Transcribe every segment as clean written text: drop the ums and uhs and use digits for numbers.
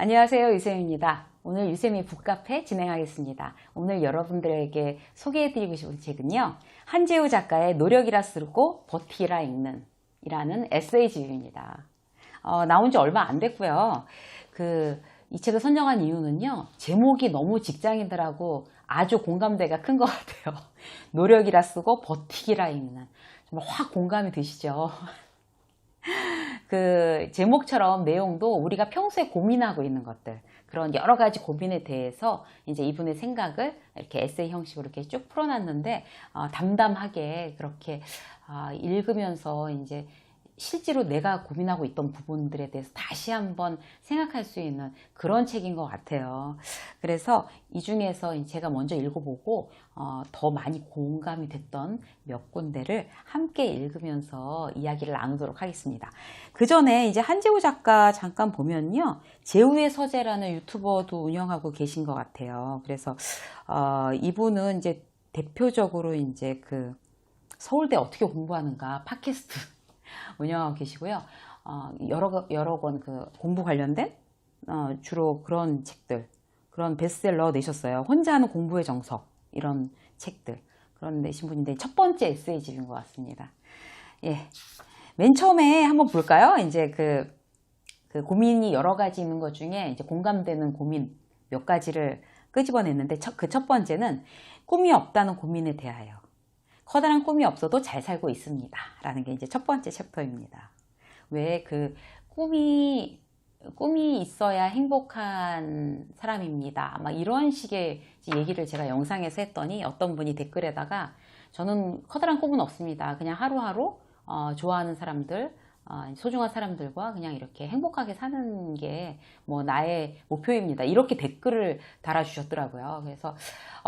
안녕하세요, 유쌤입니다. 오늘 유쌤이 북카페 진행하겠습니다. 오늘 여러분들에게 소개해드리고 싶은 책은요, 한재우 작가의 노력이라 쓰고 버티라 읽는 이라는 에세이집입니다. 나온 지 얼마 안 됐고요. 이 책을 선정한 이유는요, 제목이 너무 직장인들하고 아주 공감대가 큰 것 같아요. 노력이라 쓰고 버티기라 읽는. 정말 확 공감이 되시죠? 그 제목처럼 내용도 우리가 평소에 고민하고 있는 것들, 그런 여러 가지 고민에 대해서 이제 이분의 생각을 이렇게 에세이 형식으로 이렇게 쭉 풀어놨는데, 담담하게 그렇게 읽으면서 이제 실제로 내가 고민하고 있던 부분들에 대해서 다시 한번 생각할 수 있는 그런 책인 것 같아요. 그래서 이 중에서 제가 먼저 읽어보고 더 많이 공감이 됐던 몇 군데를 함께 읽으면서 이야기를 나누도록 하겠습니다. 그 전에 이제 한재우 작가 잠깐 보면요, 재우의 서재라는 유튜버도 운영하고 계신 것 같아요. 그래서 이분은 이제 대표적으로 이제 그 서울대 어떻게 공부하는가 팟캐스트 운영하고 계시고요. 여러 권 그 공부 관련된 주로 그런 책들, 그런 베스트셀러 내셨어요. 혼자 하는 공부의 정석, 이런 책들 그런 내신 분인데 첫 번째 에세이집인 것 같습니다. 예, 맨 처음에 한번 볼까요? 이제 그 고민이 여러 가지 있는 것 중에 이제 공감되는 고민 몇 가지를 끄집어냈는데, 그 첫 번째는 꿈이 없다는 고민에 대하여. 커다란 꿈이 없어도 잘 살고 있습니다. 라는 게 이제 첫 번째 챕터입니다. 왜 꿈이 있어야 행복한 사람입니다. 막 이런 식의 얘기를 제가 영상에서 했더니 어떤 분이 댓글에다가 저는 커다란 꿈은 없습니다. 그냥 하루하루 좋아하는 사람들, 소중한 사람들과 그냥 이렇게 행복하게 사는 게 뭐 나의 목표입니다. 이렇게 댓글을 달아주셨더라고요. 그래서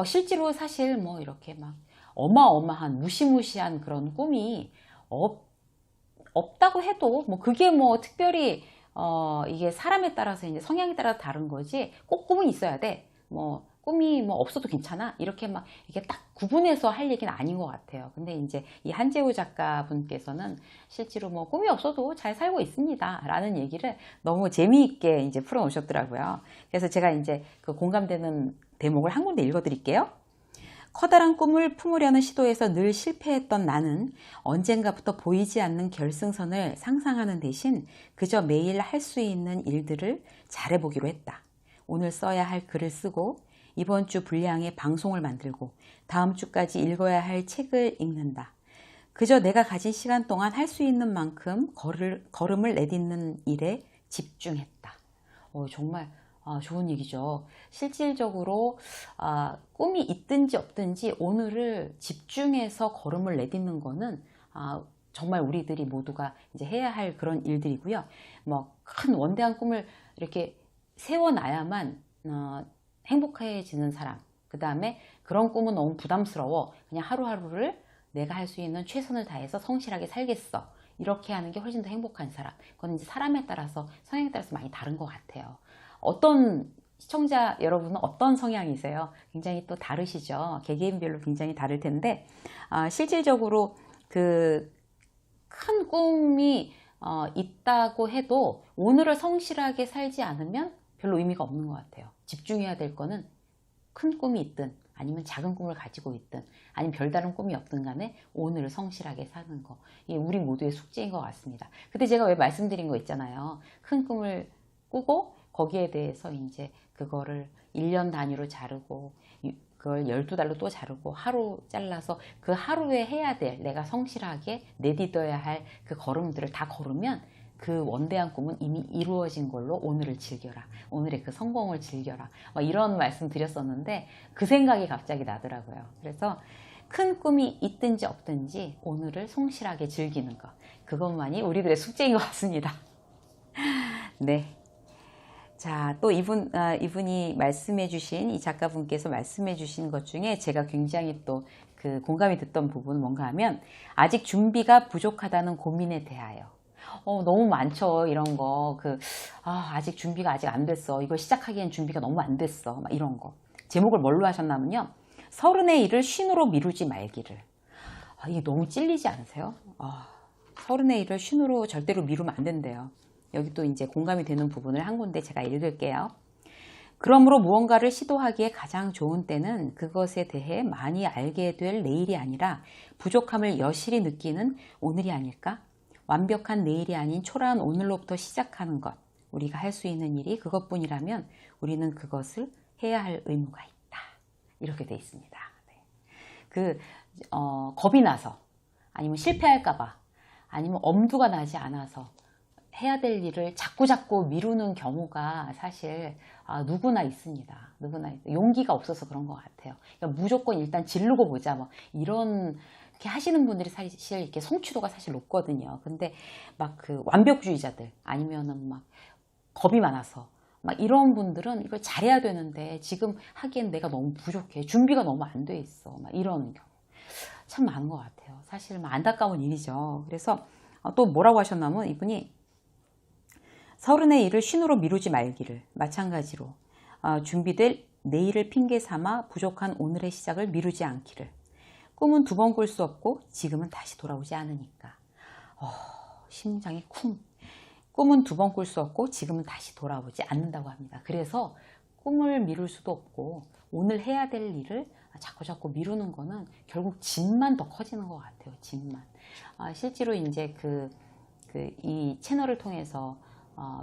실제로 사실 뭐 이렇게 막 어마어마한 무시무시한 그런 꿈이 없다고 해도 뭐 그게 뭐 특별히 이게 사람에 따라서 이제 성향에 따라 다른 거지, 꼭 꿈은 있어야 돼, 뭐 꿈이 뭐 없어도 괜찮아, 이렇게 막 이게 딱 구분해서 할 얘기는 아닌 것 같아요. 근데 이제 이 한재우 작가분께서는 실제로 뭐 꿈이 없어도 잘 살고 있습니다 라는 얘기를 너무 재미있게 이제 풀어 놓으셨더라고요. 그래서 제가 이제 그 공감되는 대목을 한 군데 읽어 드릴게요. 커다란 꿈을 품으려는 시도에서 늘 실패했던 나는 언젠가부터 보이지 않는 결승선을 상상하는 대신 그저 매일 할 수 있는 일들을 잘해보기로 했다. 오늘 써야 할 글을 쓰고, 이번 주 분량의 방송을 만들고, 다음 주까지 읽어야 할 책을 읽는다. 그저 내가 가진 시간 동안 할 수 있는 만큼 걸음을 내딛는 일에 집중했다. 정말 좋은 얘기죠. 실질적으로 꿈이 있든지 없든지 오늘을 집중해서 걸음을 내딛는 거는 정말 우리들이 모두가 이제 해야 할 그런 일들이고요. 뭐 큰 원대한 꿈을 이렇게 세워놔야만 행복해지는 사람, 그 다음에 그런 꿈은 너무 부담스러워, 그냥 하루하루를 내가 할 수 있는 최선을 다해서 성실하게 살겠어, 이렇게 하는 게 훨씬 더 행복한 사람. 그건 이제 사람에 따라서, 성향에 따라서 많이 다른 것 같아요. 어떤 시청자 여러분은 어떤 성향이세요? 굉장히 또 다르시죠. 개개인별로 굉장히 다를 텐데, 실질적으로 그 큰 꿈이 있다고 해도 오늘을 성실하게 살지 않으면 별로 의미가 없는 것 같아요. 집중해야 될 거는 큰 꿈이 있든 아니면 작은 꿈을 가지고 있든 아니면 별다른 꿈이 없든 간에 오늘을 성실하게 사는 거, 이게 우리 모두의 숙제인 것 같습니다. 그때 제가 왜 말씀드린 거 있잖아요. 큰 꿈을 꾸고 거기에 대해서 이제 그거를 1년 단위로 자르고, 그걸 12달로 또 자르고, 하루 잘라서 그 하루에 해야 될, 내가 성실하게 내딛어야 할 그 걸음들을 다 걸으면 그 원대한 꿈은 이미 이루어진 걸로 오늘을 즐겨라, 오늘의 그 성공을 즐겨라, 막 이런 말씀 드렸었는데 그 생각이 갑자기 나더라고요. 그래서 큰 꿈이 있든지 없든지 오늘을 성실하게 즐기는 것, 그것만이 우리들의 숙제인 것 같습니다. 네. 자, 또 이분이 이 작가분께서 말씀해 주신 것 중에 제가 굉장히 또 그 공감이 됐던 부분은 뭔가 하면, 아직 준비가 부족하다는 고민에 대하여. 너무 많죠, 이런 거. 아직 준비가 아직 안 됐어. 이걸 시작하기엔 준비가 너무 안 됐어. 막 이런 거. 제목을 뭘로 하셨냐면요, 30의 일을 쉰으로 미루지 말기를. 이게 너무 찔리지 않으세요? 30의 일을 쉰으로 절대로 미루면 안 된대요. 여기 또 이제 공감이 되는 부분을 한 군데 제가 읽을게요. 그러므로 무언가를 시도하기에 가장 좋은 때는 그것에 대해 많이 알게 될 내일이 아니라 부족함을 여실히 느끼는 오늘이 아닐까? 완벽한 내일이 아닌 초라한 오늘로부터 시작하는 것. 우리가 할 수 있는 일이 그것뿐이라면 우리는 그것을 해야 할 의무가 있다. 이렇게 돼 있습니다. 네. 겁이 나서, 아니면 실패할까봐, 아니면 엄두가 나지 않아서 해야 될 일을 자꾸 미루는 경우가 사실 누구나 있습니다. 용기가 없어서 그런 것 같아요. 그러니까 무조건 일단 지르고 보자. 뭐 이런 이렇게 하시는 분들이 사실 이렇게 성취도가 사실 높거든요. 근데 막 그 완벽주의자들 아니면은 막 겁이 많아서 막 이런 분들은 이걸 잘해야 되는데 지금 하기엔 내가 너무 부족해. 준비가 너무 안 돼 있어. 막 이런 경우 참 많은 것 같아요. 사실 안타까운 일이죠. 그래서 또 뭐라고 하셨냐면 이분이 서른의 일을 쉰으로 미루지 말기를, 마찬가지로 준비될 내일을 핑계 삼아 부족한 오늘의 시작을 미루지 않기를. 꿈은 두 번 꿀 수 없고 지금은 다시 돌아오지 않으니까. 심장이 쿵. 꿈은 두 번 꿀 수 없고 지금은 다시 돌아오지 않는다고 합니다. 그래서 꿈을 미룰 수도 없고 오늘 해야 될 일을 자꾸 미루는 거는 결국 짐만 더 커지는 것 같아요. 짐만. 실제로 이제 이 채널을 통해서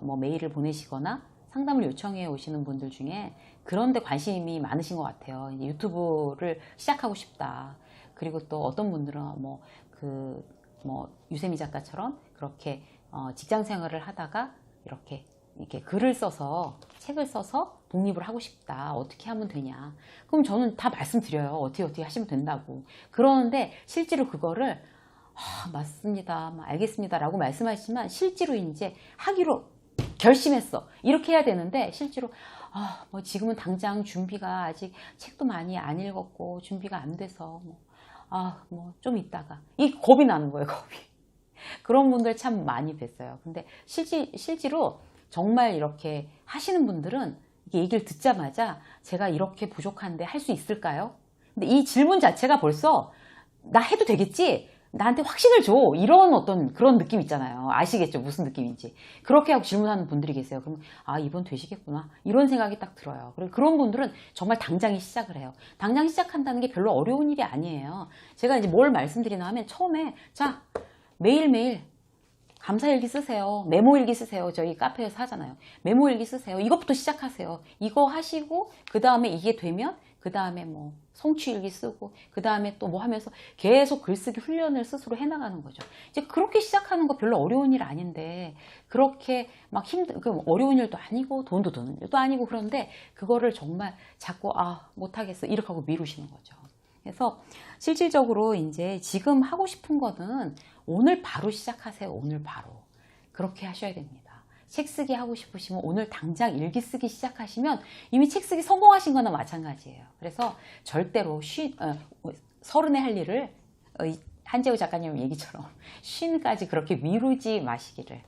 뭐 메일을 보내시거나 상담을 요청해 오시는 분들 중에 그런데 관심이 많으신 것 같아요. 이제 유튜브를 시작하고 싶다. 그리고 또 어떤 분들은 유세미 작가처럼 그렇게 직장 생활을 하다가 이렇게 글을 써서 책을 써서 독립을 하고 싶다. 어떻게 하면 되냐. 그럼 저는 다 말씀드려요. 어떻게 하시면 된다고. 그러는데 실제로 그거를 맞습니다. 알겠습니다. 라고 말씀하시지만 실제로 이제 하기로 결심했어. 이렇게 해야 되는데 실제로 뭐 지금은 당장 준비가 아직 책도 많이 안 읽었고 준비가 안 돼서 뭐 좀 있다가 이 겁이 나는 거예요. 겁이. 그런 분들 참 많이 뵀어요. 근데 실제로 정말 이렇게 하시는 분들은 이게 얘기를 듣자마자 제가 이렇게 부족한데 할 수 있을까요? 근데 이 질문 자체가 벌써 나 해도 되겠지? 나한테 확신을 줘. 이런 어떤 그런 느낌 있잖아요. 아시겠죠? 무슨 느낌인지. 그렇게 하고 질문하는 분들이 계세요. 그러면 이번 되시겠구나. 이런 생각이 딱 들어요. 그리고 그런 분들은 정말 당장에 시작을 해요. 당장 시작한다는 게 별로 어려운 일이 아니에요. 제가 이제 뭘 말씀드리나 하면 처음에 자, 매일매일 감사일기 쓰세요. 메모일기 쓰세요. 저희 카페에서 하잖아요. 메모일기 쓰세요. 이것부터 시작하세요. 이거 하시고 그 다음에 이게 되면 그 다음에 뭐 성취일기 쓰고 그 다음에 또 뭐 하면서 계속 글쓰기 훈련을 스스로 해나가는 거죠. 이제 그렇게 시작하는 거 별로 어려운 일 아닌데 그렇게 막 어려운 일도 아니고 돈도 드는 일도 아니고 그런데 그거를 정말 자꾸 못하겠어 이렇게 하고 미루시는 거죠. 그래서 실질적으로 이제 지금 하고 싶은 거는 오늘 바로 시작하세요. 오늘 바로. 그렇게 하셔야 됩니다. 책 쓰기 하고 싶으시면 오늘 당장 일기 쓰기 시작하시면 이미 책 쓰기 성공하신 거나 마찬가지예요. 그래서 절대로 서른에 할 일을 한재우 작가님 얘기처럼 쉰까지 그렇게 미루지 마시기를.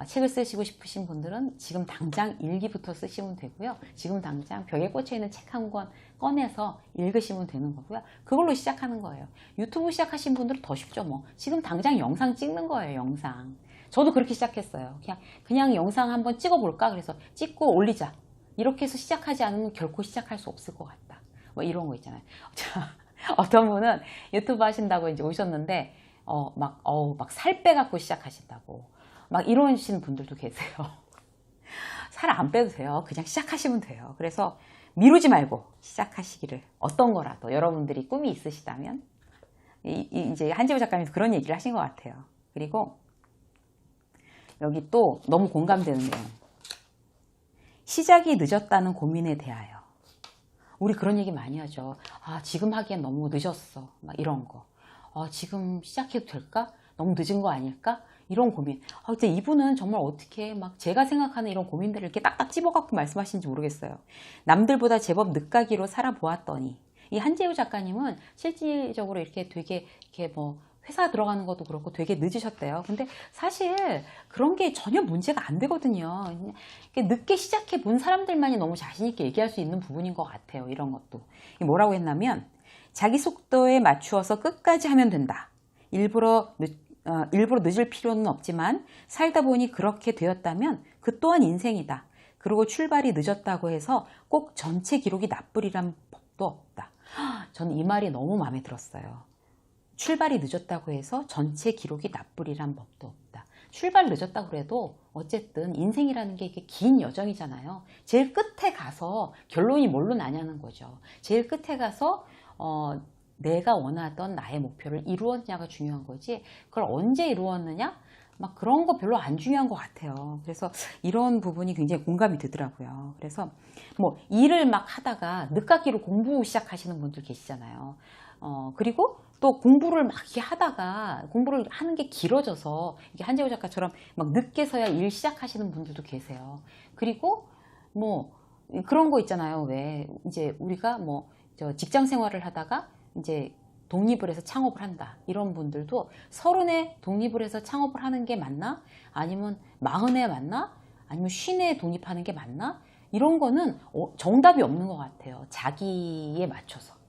책을 쓰시고 싶으신 분들은 지금 당장 일기부터 쓰시면 되고요. 지금 당장 벽에 꽂혀있는 책 한 권 꺼내서 읽으시면 되는 거고요. 그걸로 시작하는 거예요. 유튜브 시작하신 분들은 더 쉽죠. 뭐 지금 당장 영상 찍는 거예요. 영상. 저도 그렇게 시작했어요. 그냥 영상 한번 찍어볼까? 그래서 찍고 올리자. 이렇게 해서 시작하지 않으면 결코 시작할 수 없을 것 같다. 뭐 이런 거 있잖아요. 어떤 분은 유튜브 하신다고 이제 오셨는데 막 살 빼갖고 시작하신다고. 막 이러시는 분들도 계세요. 살 안 빼도 돼요. 그냥 시작하시면 돼요. 그래서 미루지 말고 시작하시기를. 어떤 거라도 여러분들이 꿈이 있으시다면 이제 한재우 작가님도 그런 얘기를 하신 것 같아요. 그리고 여기 또 너무 공감되는 내용. 시작이 늦었다는 고민에 대하여. 우리 그런 얘기 많이 하죠. 지금 하기엔 너무 늦었어. 막 이런 거. 지금 시작해도 될까? 너무 늦은 거 아닐까? 이런 고민. 근데 이분은 정말 어떻게 막 제가 생각하는 이런 고민들을 이렇게 딱딱 집어갖고 말씀하시는지 모르겠어요. 남들보다 제법 늦가기로 살아보았더니 이 한재우 작가님은 실질적으로 이렇게 되게 뭐 회사 들어가는 것도 그렇고 되게 늦으셨대요. 근데 사실 그런 게 전혀 문제가 안 되거든요. 늦게 시작해 본 사람들만이 너무 자신 있게 얘기할 수 있는 부분인 것 같아요. 이런 것도. 뭐라고 했냐면 자기 속도에 맞추어서 끝까지 하면 된다. 일부러 일부러 늦을 필요는 없지만 살다 보니 그렇게 되었다면 그 또한 인생이다. 그리고 출발이 늦었다고 해서 꼭 전체 기록이 나쁘리란 법도 없다. 저는 이 말이 너무 마음에 들었어요. 출발이 늦었다고 해서 전체 기록이 나쁘리란 법도 없다. 출발 늦었다고 그래도 어쨌든 인생이라는 게 이게 긴 여정이잖아요. 제일 끝에 가서 결론이 뭘로 나냐는 거죠. 제일 끝에 가서 내가 원하던 나의 목표를 이루었냐가 중요한 거지, 그걸 언제 이루었느냐? 막 그런 거 별로 안 중요한 것 같아요. 그래서 이런 부분이 굉장히 공감이 되더라고요. 그래서 뭐 일을 막 하다가 늦깎이로 공부 시작하시는 분들 계시잖아요. 그리고 또 공부를 막 이렇게 하다가 공부를 하는 게 길어져서 이게 한재호 작가처럼 막 늦게서야 일 시작하시는 분들도 계세요. 그리고 뭐 그런 거 있잖아요. 왜 이제 우리가 뭐 직장 생활을 하다가 이제 독립을 해서 창업을 한다. 이런 분들도 30에 독립을 해서 창업을 하는 게 맞나? 아니면 40에 맞나? 아니면 50에 독립하는 게 맞나? 이런 거는 정답이 없는 것 같아요. 자기에 맞춰서.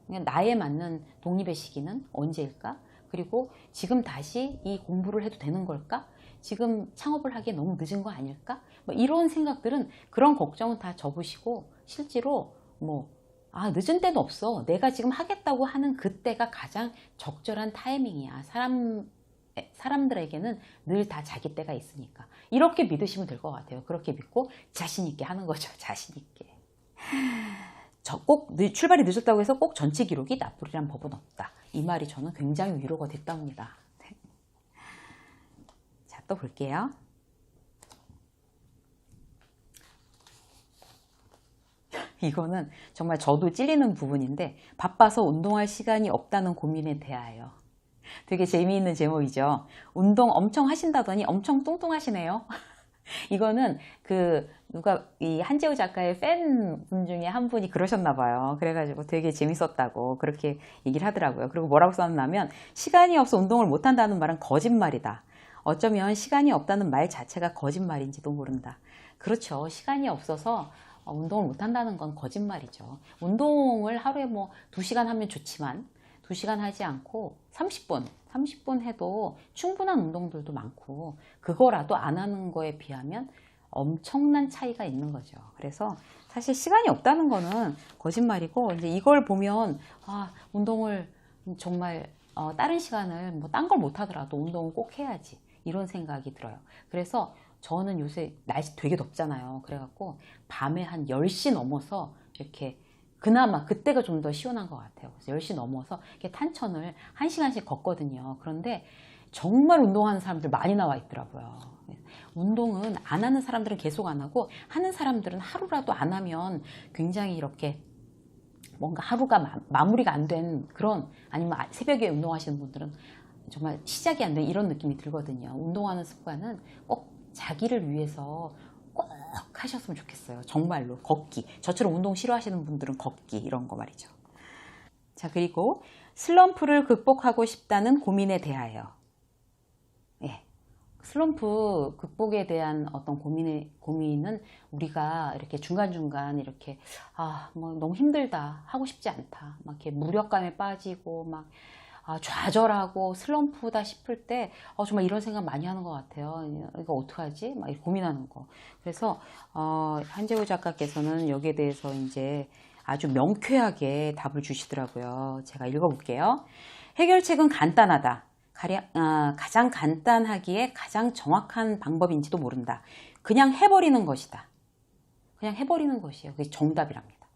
나에 맞는 독립의 시기는 언제일까? 그리고 지금 다시 이 공부를 해도 되는 걸까? 지금 창업을 하기에 너무 늦은 거 아닐까? 뭐 이런 생각들은, 그런 걱정은 다 접으시고 실제로 늦은 때는 없어. 내가 지금 하겠다고 하는 그때가 가장 적절한 타이밍이야. 사람들에게는 늘 다 자기 때가 있으니까. 이렇게 믿으시면 될 것 같아요. 그렇게 믿고 자신 있게 하는 거죠. 자신 있게. 꼭 출발이 늦었다고 해서 꼭 전체 기록이 나쁘리란 법은 없다. 이 말이 저는 굉장히 위로가 됐답니다. 자, 또 볼게요. 이거는 정말 저도 찔리는 부분인데, 바빠서 운동할 시간이 없다는 고민에 대하여. 되게 재미있는 제목이죠. 운동 엄청 하신다더니 엄청 뚱뚱하시네요. 이거는 누가 이 한재우 작가의 팬분 중에 한 분이 그러셨나 봐요. 그래가지고 되게 재밌었다고 그렇게 얘기를 하더라고요. 그리고 뭐라고 썼냐면, 시간이 없어 운동을 못한다는 말은 거짓말이다. 어쩌면 시간이 없다는 말 자체가 거짓말인지도 모른다. 그렇죠. 시간이 없어서 운동을 못한다는 건 거짓말이죠. 운동을 하루에 2시간 하면 좋지만 2시간 하지 않고 30분 해도 충분한 운동들도 많고, 그거라도 안 하는 거에 비하면 엄청난 차이가 있는 거죠. 그래서 사실 시간이 없다는 거는 거짓말이고, 이제 이걸 보면 운동을 정말 다른 시간을 딴 걸 못 하더라도 운동은 꼭 해야지, 이런 생각이 들어요. 그래서 저는 요새 날씨 되게 덥잖아요. 그래갖고 밤에 한 10시 넘어서 이렇게, 그나마 그때가 좀 더 시원한 것 같아요. 그래서 10시 넘어서 이렇게 탄천을 1시간씩 걷거든요. 그런데 정말 운동하는 사람들 많이 나와 있더라고요. 운동은 안 하는 사람들은 계속 안 하고, 하는 사람들은 하루라도 안 하면 굉장히 이렇게 뭔가 하루가 마무리가 안 된 그런, 아니면 새벽에 운동하시는 분들은 정말 시작이 안 된 이런 느낌이 들거든요. 운동하는 습관은 꼭 자기를 위해서 꼭 하셨으면 좋겠어요. 정말로. 걷기. 저처럼 운동 싫어하시는 분들은 걷기, 이런 거 말이죠. 자, 그리고 슬럼프를 극복하고 싶다는 고민에 대하여. 슬럼프 극복에 대한 어떤 고민은 우리가 이렇게 중간중간 이렇게 너무 힘들다, 하고 싶지 않다, 막 이렇게 무력감에 빠지고 좌절하고 슬럼프다 싶을 때 정말 이런 생각 많이 하는 것 같아요. 이거 어떡하지? 막 이렇게 고민하는 거. 그래서 한재우 작가께서는 여기에 대해서 이제 아주 명쾌하게 답을 주시더라고요. 제가 읽어볼게요. 해결책은 간단하다. 가장 간단하기에 가장 정확한 방법인지도 모른다. 그냥 해버리는 것이다. 그냥 해버리는 것이에요. 그게 정답이랍니다.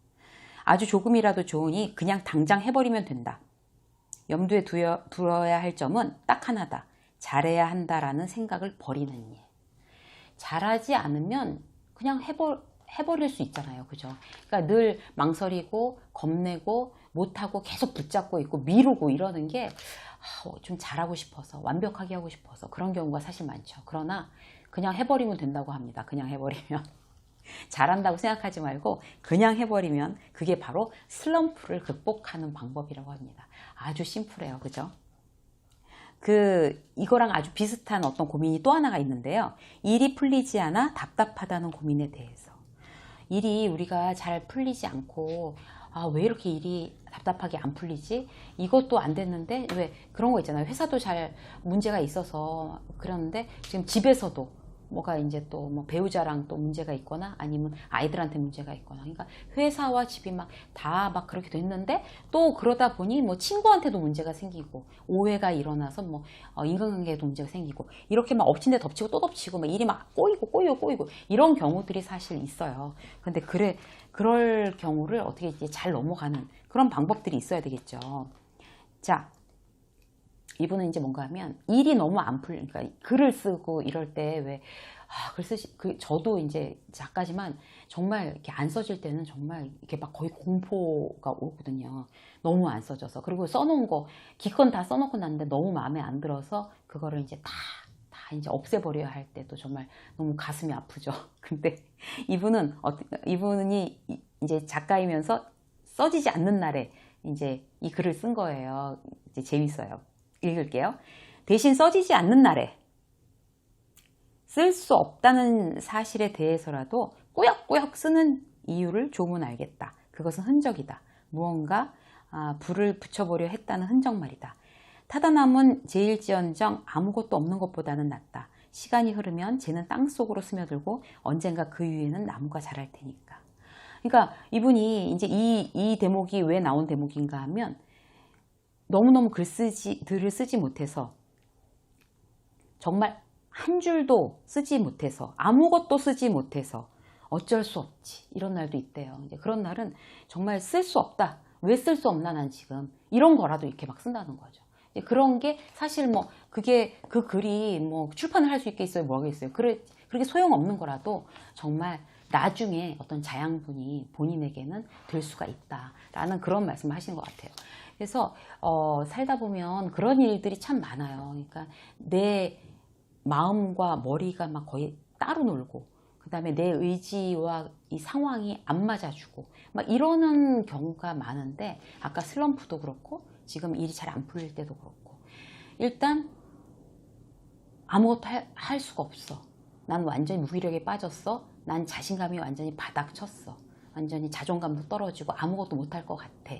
아주 조금이라도 좋으니 그냥 당장 해버리면 된다. 염두에 두어야 할 점은 딱 하나다. 잘해야 한다라는 생각을 버리는 일. 잘하지 않으면 그냥 해버릴 수 있잖아요. 그죠? 그러니까 늘 망설이고 겁내고 못하고 계속 붙잡고 있고 미루고 이러는 게 좀 잘하고 싶어서, 완벽하게 하고 싶어서 그런 경우가 사실 많죠. 그러나 그냥 해버리면 된다고 합니다. 그냥 해버리면. 잘한다고 생각하지 말고 그냥 해버리면 그게 바로 슬럼프를 극복하는 방법이라고 합니다. 아주 심플해요. 그죠? 이거랑 아주 비슷한 어떤 고민이 또 하나가 있는데요. 일이 풀리지 않아 답답하다는 고민에 대해서. 일이 우리가 잘 풀리지 않고 아, 왜 이렇게 일이 답답하게 안 풀리지? 이것도 안 됐는데, 왜 그런 거 있잖아요. 회사도 잘 문제가 있어서 그러는데, 지금 집에서도 뭐가 이제 또 뭐 배우자랑 또 문제가 있거나 아니면 아이들한테 문제가 있거나. 그러니까 회사와 집이 막 다 막 그렇게 됐는데, 또 그러다 보니 뭐 친구한테도 문제가 생기고, 오해가 일어나서 뭐 인간관계에도 문제가 생기고, 이렇게 막 엎친 데 덮치고 또 덮치고, 막 일이 막 꼬이고 이런 경우들이 사실 있어요. 근데 그럴 경우를 어떻게 이제 잘 넘어가는 그런 방법들이 있어야 되겠죠. 자, 이분은 이제 뭔가 하면 일이 너무 안 풀리니까 글을 쓰고 이럴 때 왜, 저도 이제 작가지만 정말 이렇게 안 써질 때는 정말 이렇게 막 거의 공포가 오거든요. 너무 안 써져서. 그리고 써놓은 거, 기껏 다 써놓고 났는데 너무 마음에 안 들어서 그거를 이제 다 이제 없애버려야 할 때도 정말 너무 가슴이 아프죠. 근데 이분이 이제 작가이면서 써지지 않는 날에 이제 이 글을 쓴 거예요. 이제 재밌어요. 읽을게요. 대신 써지지 않는 날에 쓸 수 없다는 사실에 대해서라도 꾸역꾸역 쓰는 이유를 조문 알겠다. 그것은 흔적이다. 무언가 불을 붙여보려 했다는 흔적 말이다. 타다 남은 제일지언정 아무것도 없는 것보다는 낫다. 시간이 흐르면 쟤는 땅속으로 스며들고 언젠가 그 위에는 나무가 자랄 테니까. 그러니까 이분이 이제 이 대목이 왜 나온 대목인가 하면 너무너무 글을 쓰지 못해서 정말 한 줄도 쓰지 못해서 아무것도 쓰지 못해서 어쩔 수 없지 이런 날도 있대요. 이제 그런 날은 정말 쓸 수 없다. 왜 쓸 수 없나 난 지금 이런 거라도 이렇게 막 쓴다는 거죠. 그런 게 사실 뭐 그게 그 글이 뭐 출판을 할 수 있겠어요, 뭐겠어요. 그렇게 소용없는 거라도 정말 나중에 어떤 자양분이 본인에게는 될 수가 있다라는 그런 말씀을 하신 것 같아요. 그래서 살다 보면 그런 일들이 참 많아요. 그러니까 내 마음과 머리가 막 거의 따로 놀고, 그 다음에 내 의지와 이 상황이 안 맞아주고 막 이러는 경우가 많은데, 아까 슬럼프도 그렇고 지금 일이 잘 안 풀릴 때도 그렇고, 일단 아무것도 할 수가 없어. 난 완전히 무기력에 빠졌어. 난 자신감이 완전히 바닥쳤어. 완전히 자존감도 떨어지고 아무것도 못할 것 같아.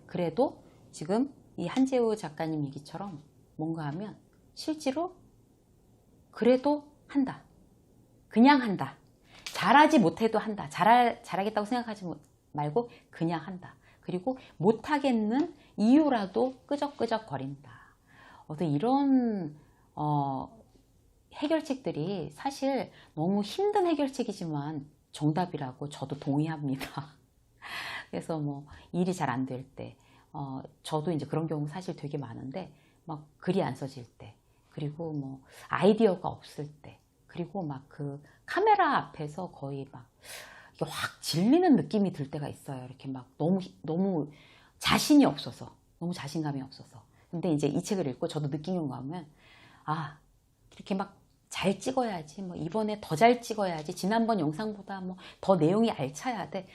그래도 지금 이 한재우 작가님 얘기처럼 뭔가 하면 실제로 그래도 한다. 그냥 한다. 잘하지 못해도 한다. 잘하겠다고 생각하지 말고 그냥 한다. 그리고 못하겠는 이유라도 끄적끄적 거린다. 어떤 이런 해결책들이 사실 너무 힘든 해결책이지만 정답이라고 저도 동의합니다. 그래서 뭐 일이 잘 안 될 때, 저도 이제 그런 경우 사실 되게 많은데, 막 글이 안 써질 때, 그리고 뭐 아이디어가 없을 때, 그리고 막 그 카메라 앞에서 거의 막 이게 확 질리는 느낌이 들 때가 있어요. 이렇게 막 너무 자신이 없어서, 너무 자신감이 없어서. 근데 이제 이 책을 읽고 저도 느낀 거 하면, 이렇게 막 잘 찍어야지, 뭐 이번에 더 잘 찍어야지, 지난번 영상보다 뭐 더 내용이 알차야 돼.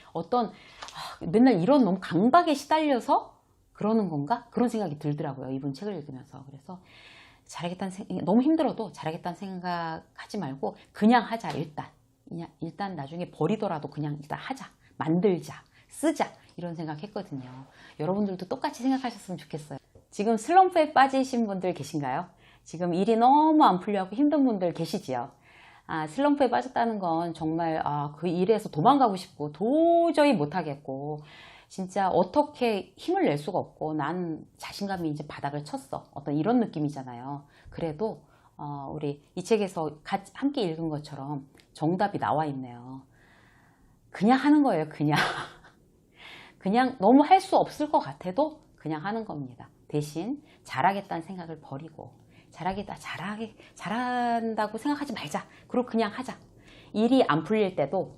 맨날 이런 너무 강박에 시달려서 그러는 건가? 그런 생각이 들더라고요. 이분 책을 읽으면서. 그래서 너무 힘들어도 잘하겠다는 생각하지 말고 그냥 하자. 일단 나중에 버리더라도 그냥 일단 하자. 만들자. 쓰자. 이런 생각했거든요. 여러분들도 똑같이 생각하셨으면 좋겠어요. 지금 슬럼프에 빠지신 분들 계신가요? 지금 일이 너무 안 풀려고 힘든 분들 계시지요? 슬럼프에 빠졌다는 건 정말 그 일에서 도망가고 싶고 도저히 못하겠고 진짜 어떻게 힘을 낼 수가 없고 난 자신감이 이제 바닥을 쳤어. 어떤 이런 느낌이잖아요. 그래도 우리 이 책에서 함께 읽은 것처럼 정답이 나와 있네요. 그냥 하는 거예요. 그냥 너무 할 수 없을 것 같아도 그냥 하는 겁니다. 대신 잘하겠다는 생각을 버리고 잘한다고 생각하지 말자. 그리고 그냥 하자. 일이 안 풀릴 때도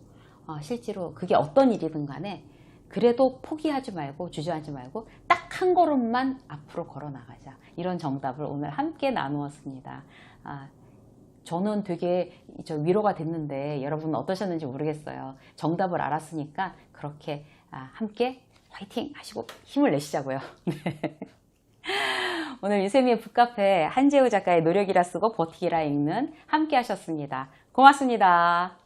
실제로 그게 어떤 일이든 간에 그래도 포기하지 말고 주저하지 말고 딱 한 걸음만 앞으로 걸어 나가자. 이런 정답을 오늘 함께 나누었습니다. 저는 되게 위로가 됐는데 여러분은 어떠셨는지 모르겠어요. 정답을 알았으니까 그렇게 함께 화이팅 하시고 힘을 내시자고요. 오늘 유세미의 북카페 한재우 작가의 노력이라 쓰고 버티기라 읽는 함께 하셨습니다. 고맙습니다.